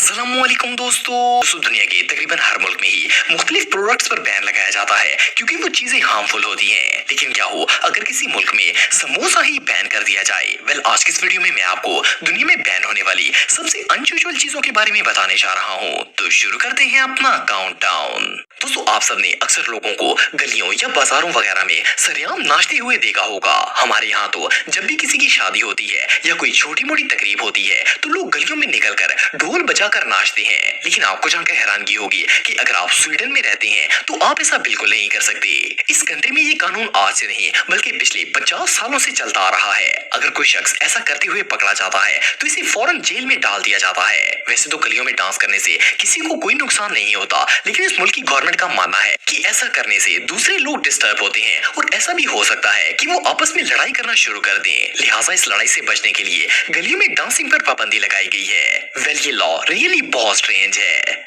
अस्सलामुअलैकुम दोस्तों दुनिया के तकरीबन हर मुल्क में ही मुख्तलिफ प्रोडक्ट्स पर बैन लगाया जाता है क्योंकि वो चीजें हार्मफुल होती हैं। लेकिन क्या हो अगर किसी मुल्क में समोसा ही बैन कर दिया जाए? आज की इस वीडियो में मैं आपको दुनिया में बैन होने वाली सबसे अनयूजुअल चीजों के बारे में बताने जा रहा हूँ। तो शुरू करते हैं अपना काउंटडाउन। दोस्तों आप सबने अक्सर लोगों को गलियों या बाजारों वगैरह में सरेआम नाचते हुए देखा होगा। हमारे यहाँ तो जब भी किसी की शादी होती है या कोई छोटी मोटी तकरीब होती है तो लोग गलियों में निकलकर ढोल बजाकर नाचते हैं। लेकिन आपको जानकर हैरानगी होगी कि अगर आप स्वीडन में रहते हैं तो आप ऐसा बिल्कुल नहीं कर सकते। इस कंट्री में ये कानून आज से नहीं बल्कि पिछले 50 सालों से चलता आ रहा है। अगर कोई शख्स ऐसा करते हुए पकड़ा जाता है तो इसे फौरन जेल में डाल दिया जाता है। वैसे तो गलियों में डांस करने से किसी को कोई नुकसान नहीं होता, लेकिन इस मुल्क की गवर्नमेंट का मानना है कि ऐसा करने से दूसरे लोग डिस्टर्ब होते हैं और ऐसा भी हो सकता है कि वो आपस में लड़ाई करना शुरू कर दें। लिहाजा इस लड़ाई से बचने के लिए गलियों में डांसिंग पर पाबंदी लगाई गई है। वेल ये लॉ रियली बहुत स्ट्रेंज है।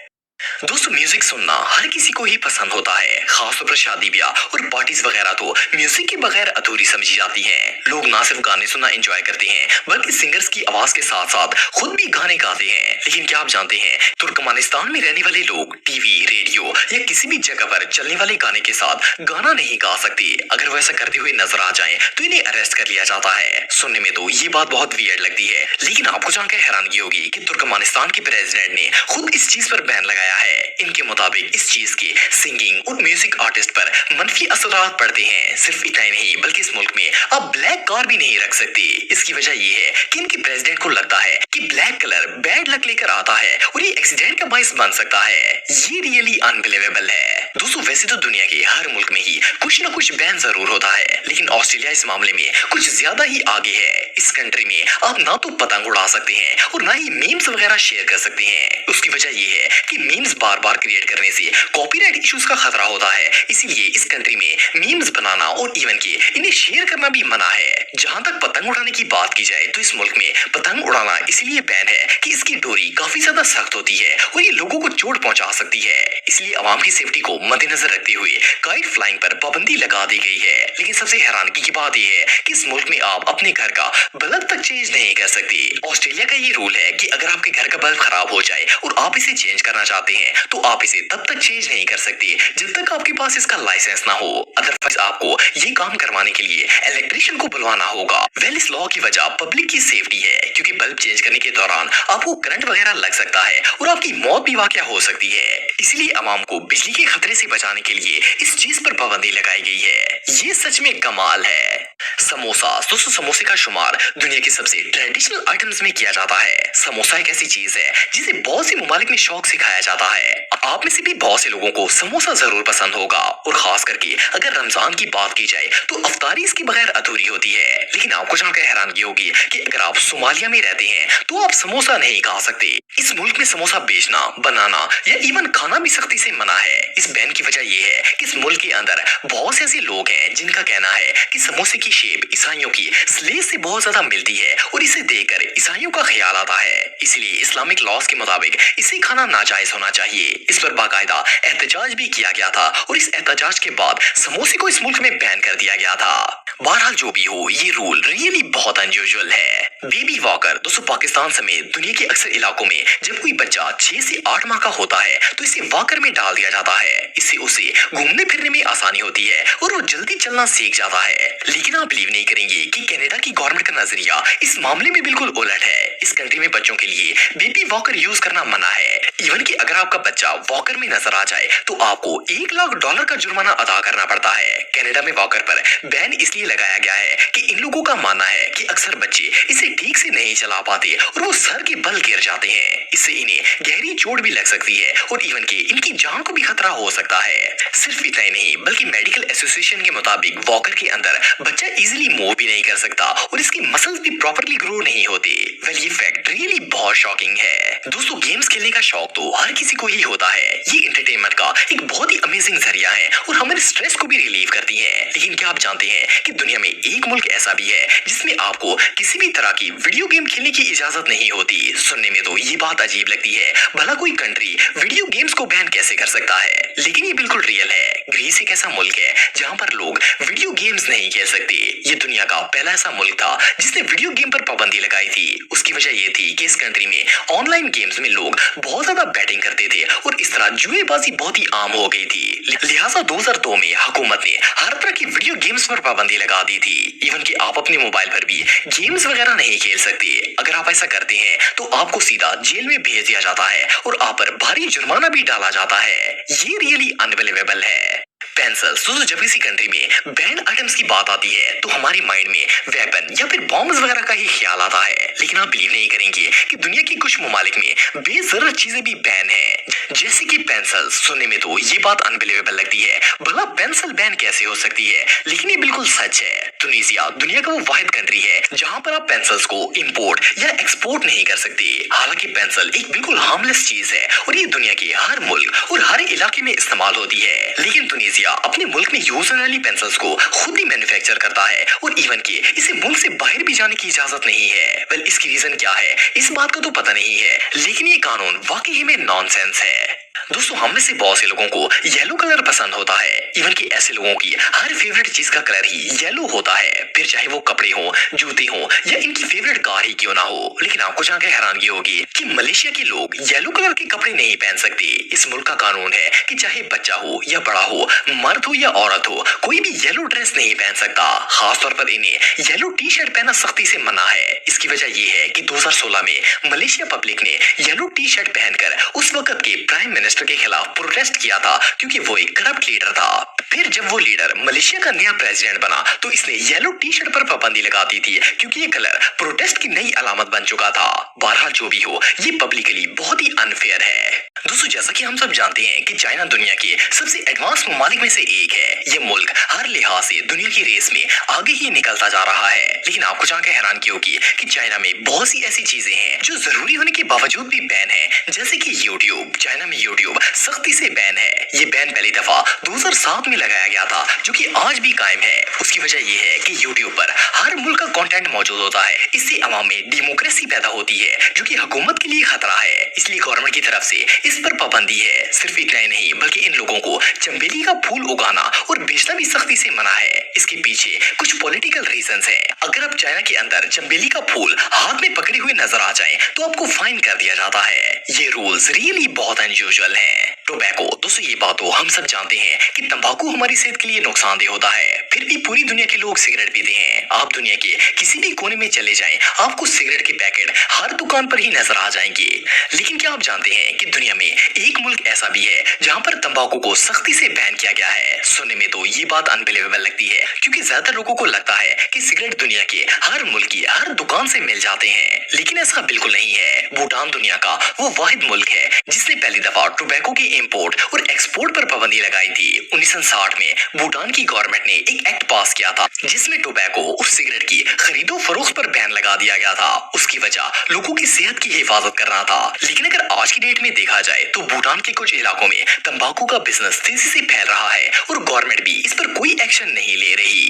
दोस्तों म्यूजिक सुनना हर किसी को ही पसंद होता है, खासतौर पर शादी ब्याह और पार्टीज वगैरह तो म्यूजिक के बगैर अधूरी समझी जाती हैं। लोग ना सिर्फ गाने सुनना एंजॉय करते हैं बल्कि सिंगर्स की आवाज के साथ साथ खुद भी गाने गाते हैं। लेकिन क्या आप जानते हैं तुर्कमेनिस्तान में रहने वाले लोग टीवी रेडियो या किसी भी जगह पर चलने वाले गाने के साथ गाना नहीं गा सकते। अगर वो ऐसा करते हुए नजर आ जाए तो इन्हें अरेस्ट कर लिया जाता है। सुनने में तो ये बात बहुत वियर्ड लगती है, लेकिन आपको जानकर हैरानगी होगी कि तुर्कमेनिस्तान के प्रेसिडेंट ने खुद इस चीज पर बैन लगाया है। इनके मुताबिक इस चीज के सिंगिंग और म्यूजिक आर्टिस्ट पर मनफी असरात पड़ते हैं। सिर्फ इतना ही नहीं बल्कि इस मुल्क में आप ब्लैक कार भी नहीं रख सकते। इसकी वजह ये है कि इनके प्रेसिडेंट को लगता है कि ब्लैक कलर बैड लक लेकर आता है और ये एक्सीडेंट का बाइस बन सकता है। ये रियली अनबिलीवेबल है। दोस्तों वैसे तो दुनिया के हर मुल्क में ही कुछ न कुछ बैन जरूर होता है, लेकिन ऑस्ट्रेलिया इस मामले में कुछ ज्यादा ही आगे है। इस कंट्री में आप ना तो पतंग उड़ा सकते हैं और ना ही मीम्स वगैरह शेयर कर सकते हैं। उसकी वजह ये है कि मीम्स बार बार क्रिएट करने से कॉपीराइट इश्यूज का खतरा होता है। इसीलिए इस कंट्री में मीम्स बनाना और इवन के इन्हें शेयर करना भी मना है। जहां तक पतंग उड़ाने की बात की जाए तो इस मुल्क में पतंग उड़ाना इसलिए बैन है कि इसकी डोरी काफी ज्यादा सख्त होती है और ये लोगों को चोट पहुंचा सकती है। इसलिए आवाम की सेफ्टी को मद्देनजर रखते हुए काइट फ्लाइंग पर पाबंदी लगा दी गई है। लेकिन सबसे हैरानगी की बात यह है कि इस मुल्क में आप अपने घर का बल्ब तक चेंज नहीं कर सकते। ऑस्ट्रेलिया का ये रूल है कि अगर आपके घर का बल्ब खराब हो जाए और आप इसे चेंज करना चाहते हैं तो आप इसे तब तक चेंज नहीं कर सकते जब तक आपके पास इसका लाइसेंस ना हो। अदरवाइज आपको ये काम करवाने के लिए इलेक्ट्रिशियन को बुलवाना होगा। वेल इस लॉ की वजह पब्लिक की सेफ्टी है, क्योंकि बल्ब चेंज करने के दौरान आपको करंट वगैरह लग सकता है और आपकी मौत भी वाकया हो सकती है। इसलिए आवाम को बिजली के खतरे से बचाने के लिए इस चीज पर पाबंदी लगाई गई है। ये सच में कमाल है। समोसा। दोस्तों समोसे का शुमार दुनिया के सबसे ट्रेडिशनल आइटम्स में किया जाता है। समोसा एक ऐसी चीज है जिसे बहुत सी ममालिक में शौक से खाया जाता है। आप में से भी बहुत से लोगों को समोसा जरूर पसंद होगा और खास करके अगर रमजान की बात की जाए तो अफ्तारी इसके बगैर अधूरी होती है। लेकिन आपको जानकर हैरानगी होगी कि अगर आप सोमालिया में रहते हैं तो आप समोसा नहीं खा सकते। इस मुल्क में समोसा बेचना बनाना या इवन खाना भी सख्ती से मना है। इस बैन की वजह यह है कि इस मुल्क के अंदर बहुत से ऐसे लोग हैं जिनका कहना है कि समोसे की शेप ईसाइयों की स्लेव से बहुत ज्यादा मिलती है और इसे देखकर ईसाइयों का ख्याल आता है। इसलिए इस्लामिक लॉज के मुताबिक इसे खाना नाजायज होना चाहिए। इस पर बाकायदा एहतजाज भी किया गया था और इस एहतजाज के बाद समोसे को इस मुल्क में बैन कर दिया गया था। बहरहाल जो भी हो ये रूल रियली बहुत अनयूजुअल है। Baby walker. दोस्तों पाकिस्तान समेत दुनिया के अक्सर इलाकों में जब कोई बच्चा 6 से 8 माह का होता है तो इसे वॉकर में डाल दिया जाता है। इससे उसे घूमने फिरने में आसानी होती है और वो जल्दी चलना सीख जाता है। लेकिन आप बिलीव नहीं करेंगे कि कनाडा की गवर्नमेंट का नजरिया इस मामले में बिल्कुल उलट है। इस कंट्री में बच्चों के लिए बेबी वॉकर यूज करना मना है। इवन कि अगर आपका बच्चा वॉकर में नजर आ जाए तो आपको $1 लाख का जुर्माना अदा करना पड़ता है। कनाडा में वॉकर पर बैन इसलिए लगाया गया है कि इन लोगों का मानना है कि अक्सर बच्चे इसे ठीक से नहीं चला पाते और वो सर के बल गिर जाते हैं। इससे इन्हें गहरी चोट भी लग सकती है और इवन कि इनकी जान को भी खतरा हो सकता है। सिर्फ इतना ही नहीं बल्कि मेडिकल एसोसिएशन के मुताबिक वॉकर के अंदर बच्चा इजीली मूव भी नहीं कर सकता और इसकी मसल्स भी प्रॉपर्ली ग्रो नहीं होते। वेल ये फैक्ट रियली बहुत शॉकिंग है। दोस्तों गेम्स खेलने का शौक शौक तो हर किसी को ही होता है। ये एंटरटेनमेंट का एक बहुत ही अमेजिंग जरिया है और हमारे स्ट्रेस को भी रिलीव करती है। लेकिन क्या आप जानते हैं कि दुनिया में एक मुल्क ऐसा भी है जिसमें आपको किसी भी तरह की वीडियो गेम खेलने की इजाजत नहीं होती। सुनने में तो ये बात अजीब लगती है, भला कोई कंट्री वीडियो गेम्स को बैन कैसे कर सकता है, लेकिन ये बिल्कुल रियल है। ग्रीस एक ऐसा मुल्क है जहाँ पर लोग वीडियो गेम्स नहीं खेल सकते। ये दुनिया का पहला ऐसा मुल्क था जिसने वीडियो गेम पर पाबंदी लगाई थी। उसकी वजह ये थी कि इस कंट्री में ऑनलाइन गेम्स में लोग बहुत ज्यादा बैटिंग करते थे और इस तरह जुएबाजी बहुत ही आम हो गई थी। लिहाजा 2002 में हुकूमत ने हर तरह की वीडियो गेम्स पर पाबंदी लगा दी थी। इवन कि आप अपने मोबाइल पर भी गेम्स वगैरह नहीं खेल सकते। अगर आप ऐसा करते हैं तो आपको सीधा जेल में भेज दिया जाता है और आप पर भारी जुर्माना भी डाला जाता है। ये रियली अनबिलीवेबल है। पेंसिल्स, तो जब किसी कंट्री में बैंड आइटम्स की बात आती है तो हमारी माइंड में वेपन या फिर बॉम्ब्स वगैरह का ही ख्याल आता है। लेकिन आप बिलीव नहीं करेंगे कि दुनिया के कुछ ममालिक में बेजरूरत चीजें भी बैन है, जैसे कि पेंसिल्स। सुनने में तो ये बात अनबिलीवेबल लगती है, भला पेंसिल बैन कैसे हो सकती है, लेकिन ये बिल्कुल सच है। तुनीसिया दुनिया का वो वाहिद कंट्री है जहाँ पर आप पेंसिल्स को इंपोर्ट या एक्सपोर्ट नहीं कर सकते। हालांकि पेंसिल एक बिल्कुल हार्मलेस चीज है और ये दुनिया के हर मुल्क और हर इलाके में इस्तेमाल होती है। लेकिन तुनीसिया अपने मुल्क में यूज होने वाली पेंसिल्स को खुद ही मैन्युफैक्चर करता है और इवन कि इसे मुल्क से बाहर भी जाने की इजाजत नहीं है। वेल, इसकी रीजन क्या है इस बात का तो पता नहीं है, लेकिन ये कानून वाकई में नॉनसेंस है। दोस्तों, हम में से बहुत से लोगों को येलो कलर पसंद होता है। इवन कि ऐसे लोगों की हर फेवरेट चीज का कलर ही येलो होता है, फिर चाहे वो कपड़े हो, जूते हो या इनकी फेवरेट कार ही क्यों ना हो। लेकिन आपको जानकर हैरानगी होगी कि मलेशिया के लोग येलो कलर के कपड़े नहीं पहन सकते। इस मुल्क का कानून है कि चाहे बच्चा हो या बड़ा हो, मर्द हो या औरत हो, कोई भी येलो ड्रेस नहीं पहन सकता। खासतौर पर इन्हें येलो टी शर्ट पहनना सख्ती से मना है। इसकी वजह ये है कि 2016 में मलेशिया पब्लिक ने येलो टी शर्ट पहनकर उस वक्त के प्राइम मिनिस्टर के खिलाफ प्रोटेस्ट किया था, क्योंकि वो एक करप्ट लीडर था। फिर जब वो लीडर मलेशिया का नया प्रेसिडेंट बना तो इसने येलो टी शर्ट पर पाबंदी लगा दी थी, क्योंकि ये कलर प्रोटेस्ट की नई अलामत बन चुका था। बहरहाल जो भी हो, ये पब्लिकली बहुत ही अनफेयर है। दोस्तों, जैसा कि हम सब जानते हैं कि चाइना दुनिया के सबसे एडवांस ममालिक में से एक है। ये मुल्क हर लिहाज से दुनिया की रेस में आगे ही निकलता जा रहा है। लेकिन आपको जानकर हैरानगी होगी कि चाइना में बहुत सी ऐसी चीजें हैं जो जरूरी होने के बावजूद भी बैन है, जैसे कि यूट्यूब। चाइना में यूट्यूब सख्ती से बैन है। ये बैन पहली दफा 2007 में लगाया गया था, जो कि आज भी कायम है। उसकी वजह यह है कि यूट्यूब पर हर मुल्क का कंटेंट मौजूद होता है। इससे अवाम में डेमोक्रेसी पैदा होती है, जो कि हुकूमत के लिए खतरा है। इसलिए गवर्नमेंट की तरफ से इस पर पाबंदी है। सिर्फ इतना ही नहीं, बल्कि इन लोगों को चंबेली का फूल उगाना और बेचना भी सख्ती से मना है। इसके पीछे कुछ पॉलिटिकल रीजंस हैं। अगर आप चाइना के अंदर चंबेली का फूल हाथ में पकड़े हुए नजर आ जाएं, तो आपको फाइन कर दिया जाता है। ये रूल्स रियली बहुत अनयूजुअल हैं। टोबैको, दोस्तों ये बात तो हम सब जानते हैं कि तंबाकू हमारी सेहत के लिए नुकसानदेह होता है, फिर भी पूरी दुनिया के लोग सिगरेट पीते हैं। आप दुनिया के किसी भी कोने में चले जाएं, आपको सिगरेट के पैकेट हर दुकान पर ही नजर आ जाएंगे। लेकिन क्या आप जानते हैं कि दुनिया में एक मुल्क ऐसा भी है जहाँ पर तंबाकू को सख्ती से बैन किया गया है। सुनने में तो ये बात अनबिलीवेबल लगती है, क्योंकि ज्यादातर लोगों को लगता है कि सिगरेट दुनिया के हर मुल्क की हर दुकान से मिल जाते हैं, लेकिन ऐसा बिल्कुल नहीं है। भूटान दुनिया का वो वाहिद मुल्क है जिसने पहली दफा टोबैको के इंपोर्ट और एक्सपोर्ट पर पाबंदी लगाई थी। 1960 में भूटान की गवर्नमेंट ने एक एक्ट पास किया था, जिसमें टोबैको और सिगरेट की खरीदो फरोख्त पर बैन लगा दिया गया था। उसकी वजह लोगों की सेहत की हिफाजत करना था। लेकिन अगर आज की डेट में देखा जाए तो भूटान के कुछ इलाकों में तंबाकू का बिजनेस तेजी से फैल रहा है और गवर्नमेंट भी इस पर कोई एक्शन नहीं ले रही।